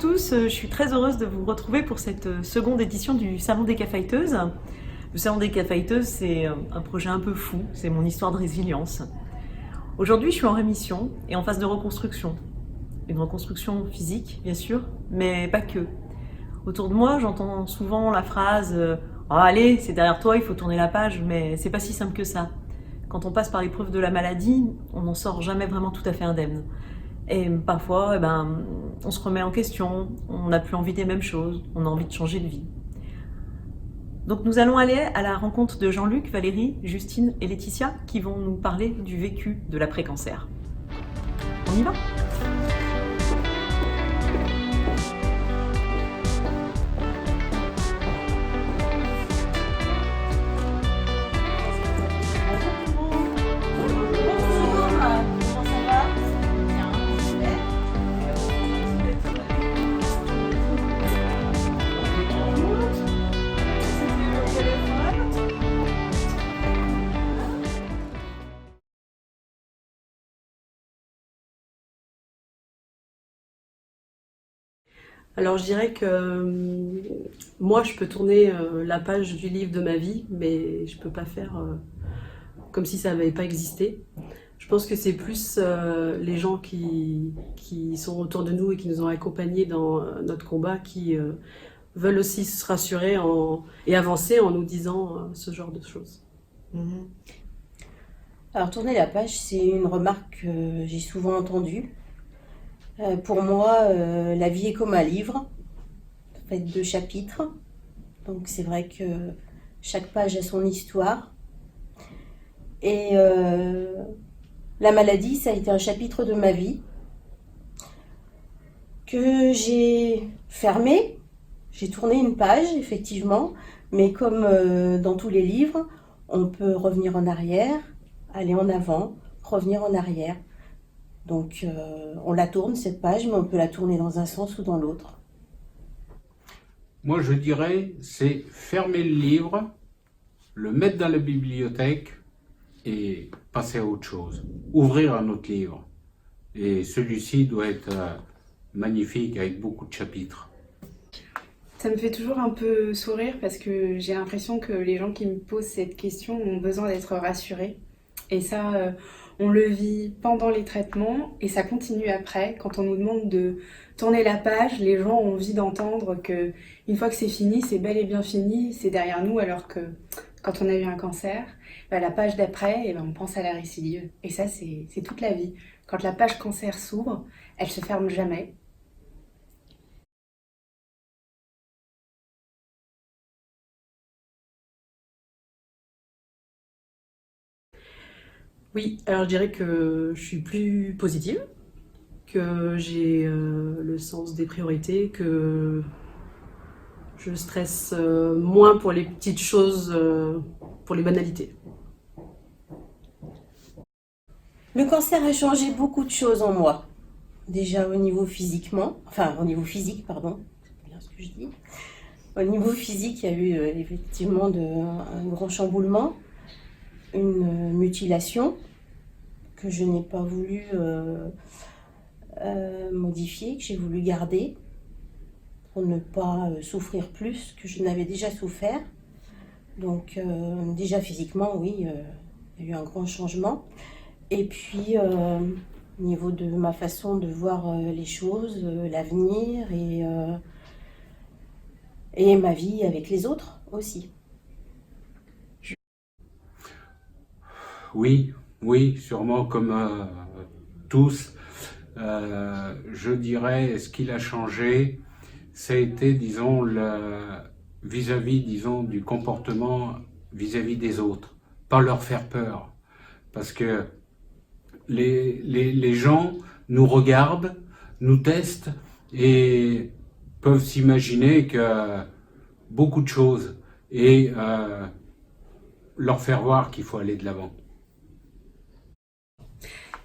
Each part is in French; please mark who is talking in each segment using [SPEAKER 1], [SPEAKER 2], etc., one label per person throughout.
[SPEAKER 1] tous, je suis très heureuse de vous retrouver pour cette seconde édition du Salon des Cafayteuses. Le Salon des Cafayteuses, c'est un projet un peu fou, c'est mon histoire de résilience. Aujourd'hui, je suis en rémission et en phase de reconstruction. Une reconstruction physique, bien sûr, mais pas que. Autour de moi, j'entends souvent la phrase « Oh, allez, c'est derrière toi, il faut tourner la page », mais c'est pas si simple que ça. Quand on passe par l'épreuve de la maladie, on n'en sort jamais vraiment tout à fait indemne. Et parfois, on se remet en question, on n'a plus envie des mêmes choses, on a envie de changer de vie. Donc nous allons aller à la rencontre de Jean-Luc, Valérie, Justine et Laetitia qui vont nous parler du vécu de l'après-cancer. On y va ?
[SPEAKER 2] Alors je dirais que moi je peux tourner la page du livre de ma vie, mais je peux pas faire comme si ça n'avait pas existé. Je pense que c'est plus les gens qui sont autour de nous et qui nous ont accompagnés dans notre combat qui veulent aussi se rassurer et avancer en nous disant ce genre de choses.
[SPEAKER 3] Alors tourner la page, c'est une remarque que j'ai souvent entendue. Pour moi, la vie est comme un livre, fait de chapitres. Donc c'est vrai que chaque page a son histoire. Et la maladie, ça a été un chapitre de ma vie que j'ai fermé. J'ai tourné une page, effectivement, mais comme dans tous les livres, on peut revenir en arrière, aller en avant, revenir en arrière. Donc on la tourne cette page, mais on peut la tourner dans un sens ou dans l'autre.
[SPEAKER 4] Moi je dirais, c'est fermer le livre, le mettre dans la bibliothèque et passer à autre chose. Ouvrir un autre livre. Et celui-ci doit être magnifique avec beaucoup de chapitres.
[SPEAKER 5] Ça me fait toujours un peu sourire parce que j'ai l'impression que les gens qui me posent cette question ont besoin d'être rassurés. Et ça, on le vit pendant les traitements et ça continue après. Quand on nous demande de tourner la page, les gens ont envie d'entendre que une fois que c'est fini, c'est bel et bien fini, c'est derrière nous, alors que quand on a eu un cancer, la page d'après, on pense à la récidive. Et ça, c'est toute la vie. Quand la page cancer s'ouvre, elle se ferme jamais.
[SPEAKER 2] Oui, alors je dirais que je suis plus positive, que j'ai le sens des priorités, que je stresse moins pour les petites choses, pour les banalités.
[SPEAKER 3] Le cancer a changé beaucoup de choses en moi. Déjà au niveau physique, pardon, c'est bien ce que je dis. Au niveau physique, il y a eu effectivement un grand chamboulement, une mutilation que je n'ai pas voulu modifier, que j'ai voulu garder pour ne pas souffrir plus que je n'avais déjà souffert. Donc déjà physiquement, oui, il y a eu un grand changement. Et puis au niveau de ma façon de voir les choses, l'avenir et ma vie avec les autres aussi.
[SPEAKER 4] Oui, sûrement comme tous. Je dirais, ce qu'il a changé, ça a été, disons, vis-à-vis, disons, du comportement vis-à-vis des autres. Pas leur faire peur. Parce que les gens nous regardent, nous testent et peuvent s'imaginer que beaucoup de choses et leur faire voir qu'il faut aller de l'avant.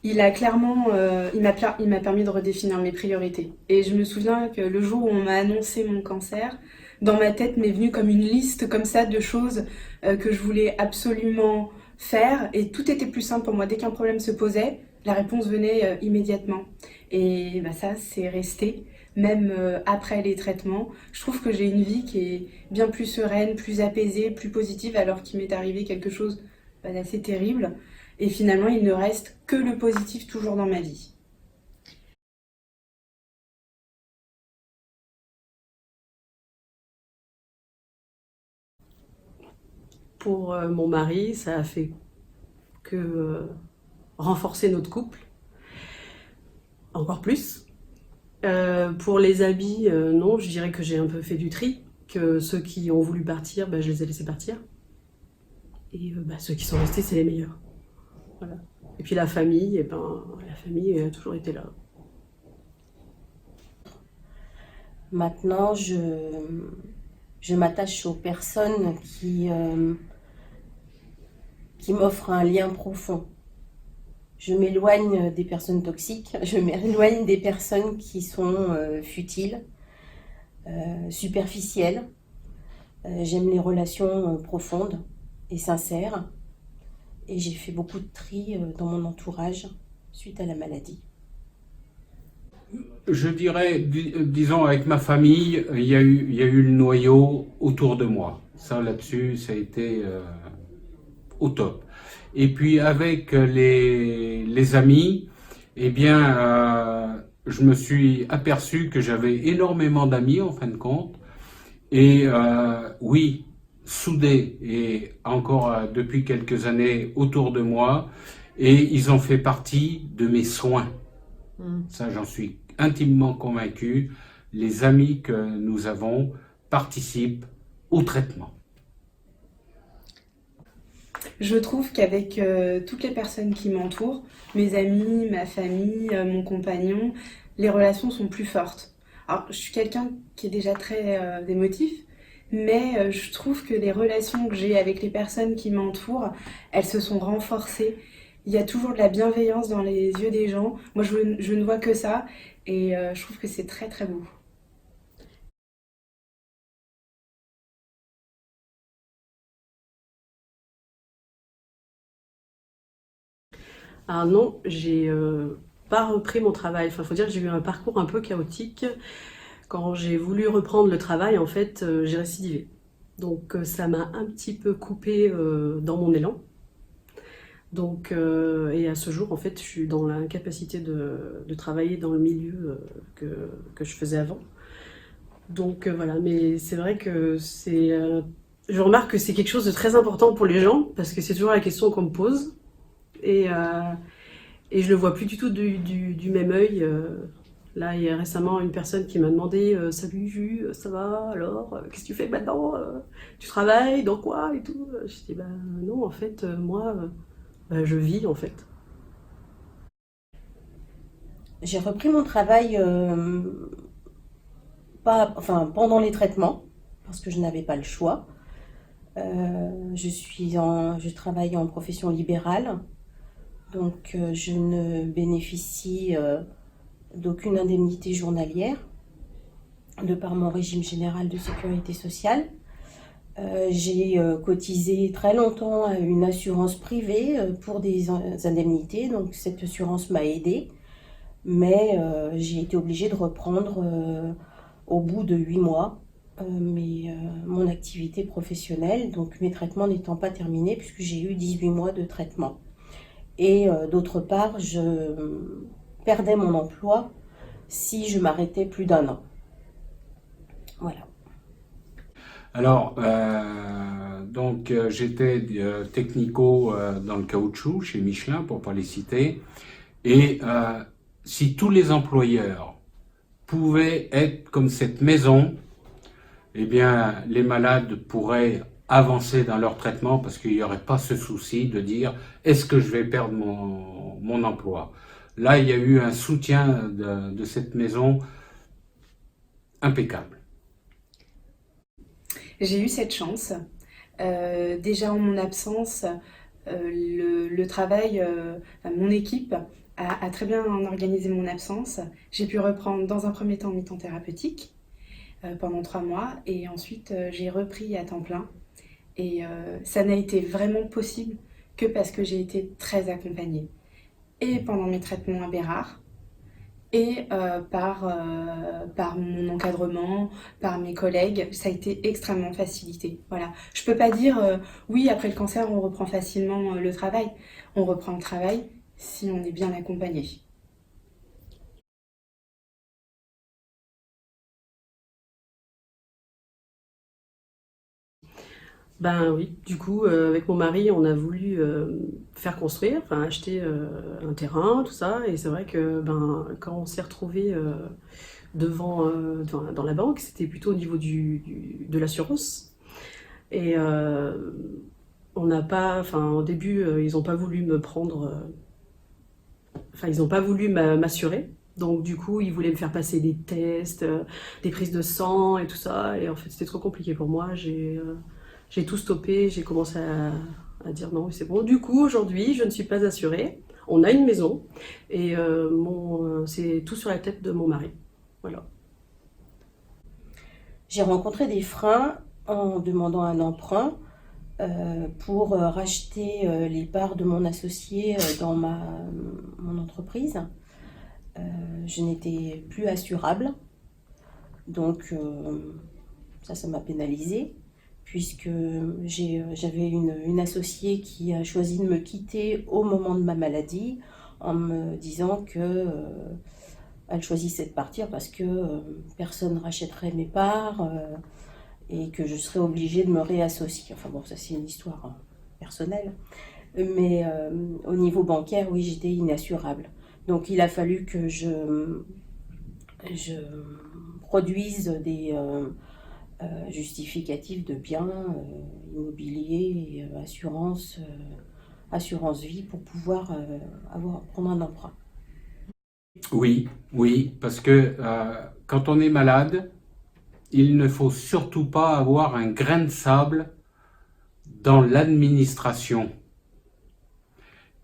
[SPEAKER 5] Il m'a permis de redéfinir mes priorités. Et je me souviens que le jour où on m'a annoncé mon cancer, dans ma tête m'est venue comme une liste comme ça de choses que je voulais absolument faire. Et tout était plus simple pour moi. Dès qu'un problème se posait, la réponse venait immédiatement. Et ça, c'est resté. même après les traitements. Je trouve que j'ai une vie qui est bien plus sereine, plus apaisée, plus positive, alors qu'il m'est arrivé quelque chose d'assez terrible. Et finalement, il ne reste que le positif toujours dans ma vie.
[SPEAKER 2] Pour mon mari, ça a fait que renforcer notre couple, encore plus. Pour les habits, non, je dirais que j'ai un peu fait du tri, que ceux qui ont voulu partir, je les ai laissés partir. Et ceux qui sont restés, c'est les meilleurs. Voilà. Et puis la famille, la famille a toujours été là.
[SPEAKER 3] Maintenant, je m'attache aux personnes qui m'offrent un lien profond. Je m'éloigne des personnes toxiques, je m'éloigne des personnes qui sont futiles, superficielles. J'aime les relations profondes et sincères. Et j'ai fait beaucoup de tri dans mon entourage suite à la maladie.
[SPEAKER 4] Je dirais, disons, avec ma famille, il y a eu le noyau autour de moi. Ça, là-dessus, ça a été au top. Et puis, avec les amis, eh bien, je me suis aperçu que j'avais énormément d'amis, en fin de compte. Et oui, soudés, et encore depuis quelques années autour de moi, et ils ont fait partie de mes soins. Ça, j'en suis intimement convaincu. Les amis que nous avons participent au traitement.
[SPEAKER 5] Je trouve qu'avec toutes les personnes qui m'entourent, mes amis, ma famille, mon compagnon, les relations sont plus fortes. Alors, je suis quelqu'un qui est déjà très émotif, mais je trouve que les relations que j'ai avec les personnes qui m'entourent, elles se sont renforcées. Il y a toujours de la bienveillance dans les yeux des gens. Moi, je ne vois que ça, et je trouve que c'est très très beau.
[SPEAKER 2] Ah non, j'ai pas repris mon travail. Enfin, faut dire que j'ai eu un parcours un peu chaotique. Quand j'ai voulu reprendre le travail, en fait, j'ai récidivé. Donc, ça m'a un petit peu coupé dans mon élan. Donc, et à ce jour, en fait, je suis dans l'incapacité de travailler dans le milieu que je faisais avant. Donc, voilà. Mais c'est vrai que je remarque que c'est quelque chose de très important pour les gens, parce que c'est toujours la question qu'on me pose. Et je le vois plus du tout du même œil. Là, il y a récemment une personne qui m'a demandé Salut Ju, ça va alors qu'est-ce que tu fais maintenant Tu travailles dans quoi et tout Je dis non, en fait, moi, je vis en fait.
[SPEAKER 3] J'ai repris mon travail pendant les traitements, parce que je n'avais pas le choix. Je travaille en profession libérale, donc je ne bénéficie d'aucune indemnité journalière, de par mon régime général de sécurité sociale. J'ai cotisé très longtemps à une assurance privée pour des indemnités, donc cette assurance m'a aidée, mais j'ai été obligée de reprendre au bout de 8 mois mon activité professionnelle, donc mes traitements n'étant pas terminés puisque j'ai eu 18 mois de traitement. Et d'autre part, je perdais mon emploi si je m'arrêtais plus d'1 an. Voilà.
[SPEAKER 4] Alors, j'étais technico dans le caoutchouc chez Michelin, pour pas les citer, et si tous les employeurs pouvaient être comme cette maison, eh bien, les malades pourraient avancer dans leur traitement parce qu'il n'y aurait pas ce souci de dire est-ce que je vais perdre mon emploi. Là, il y a eu un soutien de cette maison impeccable.
[SPEAKER 5] J'ai eu cette chance. Déjà en mon absence, le travail, mon équipe a très bien organisé mon absence. J'ai pu reprendre dans un premier temps mi-temps thérapeutique pendant 3 mois et ensuite j'ai repris à temps plein. Et ça n'a été vraiment possible que parce que j'ai été très accompagnée. Et pendant mes traitements à Bérard, et par mon encadrement, par mes collègues, ça a été extrêmement facilité. Voilà. Je peux pas dire oui, après le cancer, on reprend facilement le travail. On reprend le travail si on est bien accompagné.
[SPEAKER 2] Ben oui, du coup, avec mon mari, on a voulu faire construire, enfin acheter un terrain, tout ça, et c'est vrai que quand on s'est retrouvé dans la banque, c'était plutôt au niveau de l'assurance. Et on n'a pas, enfin au début, ils n'ont pas voulu me prendre, enfin ils n'ont pas voulu m'assurer. Donc du coup, ils voulaient me faire passer des tests, des prises de sang et tout ça. Et en fait, c'était trop compliqué pour moi. J'ai tout stoppé. J'ai commencé à dire non, c'est bon. Du coup, aujourd'hui, je ne suis pas assurée. On a une maison et c'est tout sur la tête de mon mari. Voilà.
[SPEAKER 3] J'ai rencontré des freins en demandant un emprunt pour racheter les parts de mon associé dans mon entreprise. Je n'étais plus assurable, donc ça m'a pénalisée, puisque j'avais une associée qui a choisi de me quitter au moment de ma maladie en me disant que elle choisissait de partir parce que personne ne rachèterait mes parts et que je serais obligée de me réassocier. Enfin bon, ça c'est une histoire personnelle. Mais au niveau bancaire, oui, j'étais inassurable. Donc il a fallu que je produise des justificatifs de biens immobiliers et assurance vie pour pouvoir prendre un emprunt.
[SPEAKER 4] Oui, oui, parce que quand on est malade, il ne faut surtout pas avoir un grain de sable dans l'administration.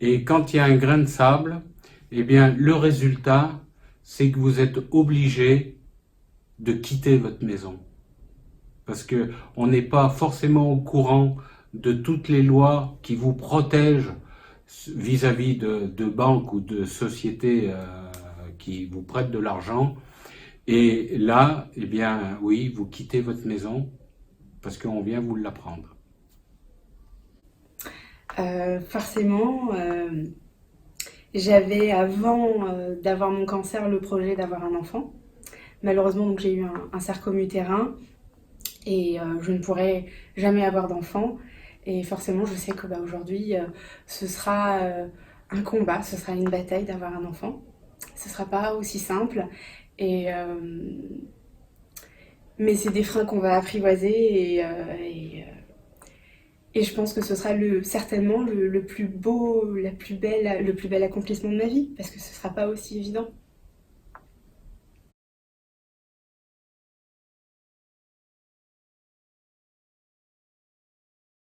[SPEAKER 4] Et quand il y a un grain de sable, eh bien, le résultat, c'est que vous êtes obligé de quitter votre maison. Parce que on n'est pas forcément au courant de toutes les lois qui vous protègent vis-à-vis de banques ou de sociétés qui vous prêtent de l'argent. Et là, eh bien, oui, vous quittez votre maison parce qu'on vient vous l'apprendre.
[SPEAKER 5] Forcément, j'avais avant d'avoir mon cancer le projet d'avoir un enfant. Malheureusement, donc, j'ai eu un sarcome utérin et je ne pourrai jamais avoir d'enfant. Et forcément, je sais que aujourd'hui, ce sera un combat, ce sera une bataille d'avoir un enfant. Ce ne sera pas aussi simple. Mais c'est des freins qu'on va apprivoiser et je pense que ce sera certainement le plus beau, le plus bel accomplissement de ma vie, parce que ce ne sera pas aussi évident.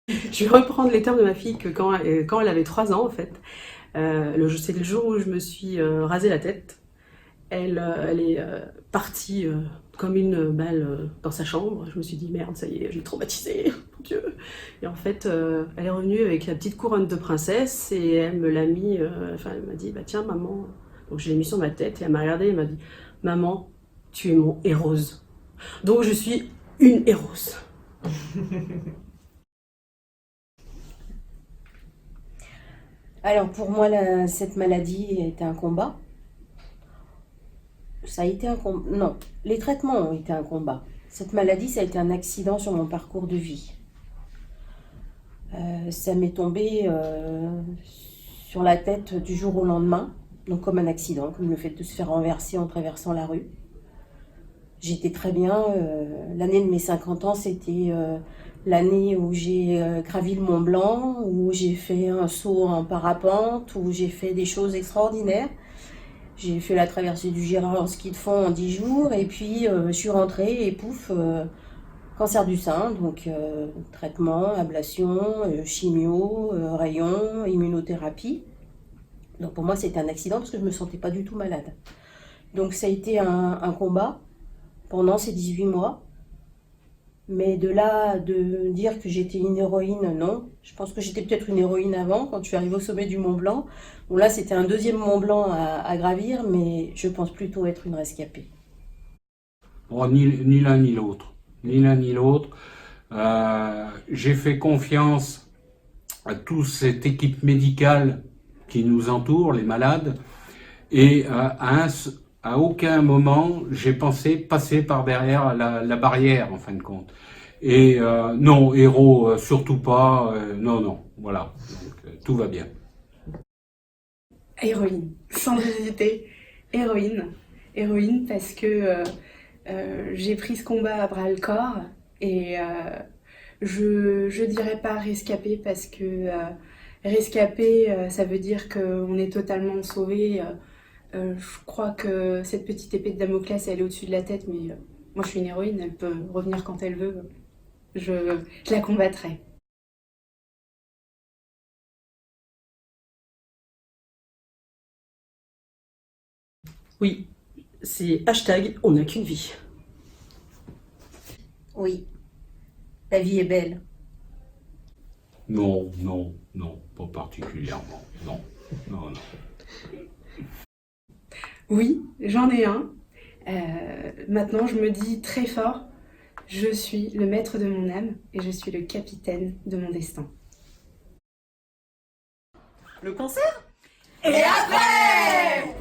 [SPEAKER 2] Je vais reprendre les termes de ma fille que quand elle avait 3 ans en fait. C'est le jour où je me suis rasé la tête. Elle est partie comme une balle dans sa chambre. Je me suis dit merde, ça y est, je l'ai traumatisée, mon Dieu. Et en fait, elle est revenue avec la petite couronne de princesse et elle me l'a mis. Elle m'a dit bah tiens maman. Donc je l'ai mis sur ma tête et elle m'a regardée et elle m'a dit maman, tu es mon hérose. Donc je suis une hérose.
[SPEAKER 3] Alors pour moi, cette maladie a été un combat. Ça a été un combat. Non, les traitements ont été un combat. Cette maladie, ça a été un accident sur mon parcours de vie. Ça m'est tombé sur la tête du jour au lendemain, donc comme un accident, comme le fait de se faire renverser en traversant la rue. J'étais très bien. L'année de mes 50 ans, c'était l'année où j'ai gravi le Mont Blanc, où j'ai fait un saut en parapente, où j'ai fait des choses extraordinaires. J'ai fait la traversée du Gérard en ski de fond en 10 jours, et puis je suis rentrée et pouf, cancer du sein, donc traitement, ablation, chimio, rayons, immunothérapie. Donc pour moi, c'était un accident parce que je ne me sentais pas du tout malade. Donc ça a été un combat pendant ces 18 mois. Mais de là, de dire que j'étais une héroïne, non. Je pense que j'étais peut-être une héroïne avant, quand je suis arrivée au sommet du Mont Blanc. Bon, là, c'était un deuxième Mont Blanc à gravir, mais je pense plutôt être une rescapée.
[SPEAKER 4] Bon, ni l'un ni l'autre. Ni l'un ni l'autre. J'ai fait confiance à toute cette équipe médicale qui nous entoure, les malades, et à aucun moment j'ai pensé passer par derrière la barrière, en fin de compte. Et non, héros, surtout pas, non, voilà, donc, tout va bien.
[SPEAKER 5] Héroïne, sans hésiter, héroïne parce que j'ai pris ce combat à bras le corps et je dirais pas rescapée parce que rescapée, ça veut dire qu'on est totalement sauvé. Je crois que cette petite épée de Damoclès, elle est au-dessus de la tête, mais moi je suis une héroïne, elle peut revenir quand elle veut. Je la combattrai.
[SPEAKER 2] Oui, c'est hashtag on n'a qu'une vie.
[SPEAKER 3] Oui, la vie est belle.
[SPEAKER 4] Non, pas particulièrement, non.
[SPEAKER 5] Oui, j'en ai un. Maintenant, je me dis très fort, je suis le maître de mon âme et je suis le capitaine de mon destin.
[SPEAKER 1] Le cancer?
[SPEAKER 6] Et après